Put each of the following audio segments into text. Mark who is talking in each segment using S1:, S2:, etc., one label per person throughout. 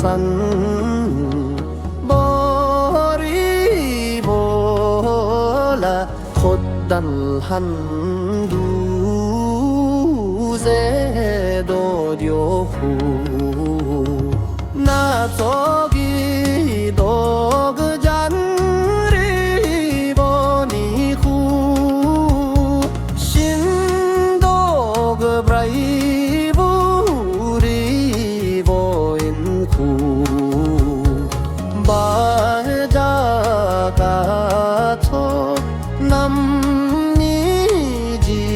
S1: san bori bola khoddal handu ze do dio hu na togi dog jan ri boni khu shin dog brai buri boin khu ba ja ka tho nam ni ji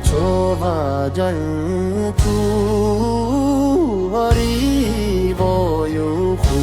S1: cho ba jan tu hari boyu khu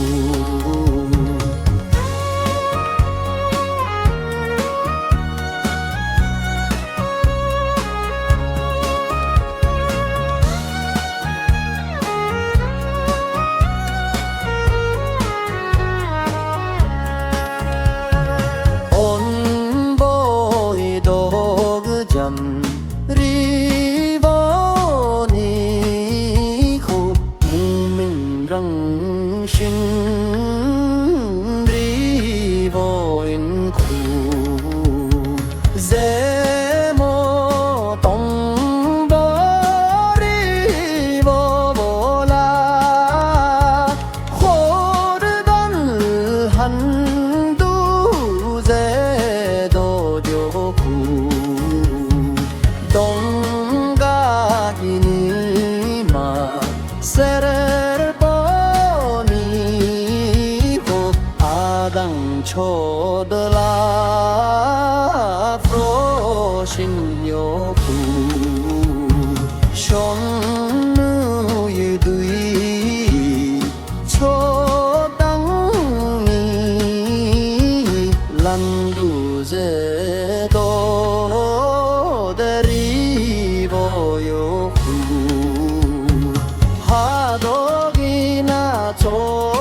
S1: cho de la fro shin yo pu shon nu yu dui cho dang ni lan du ze do de ri bo yo pu ha do gi na cho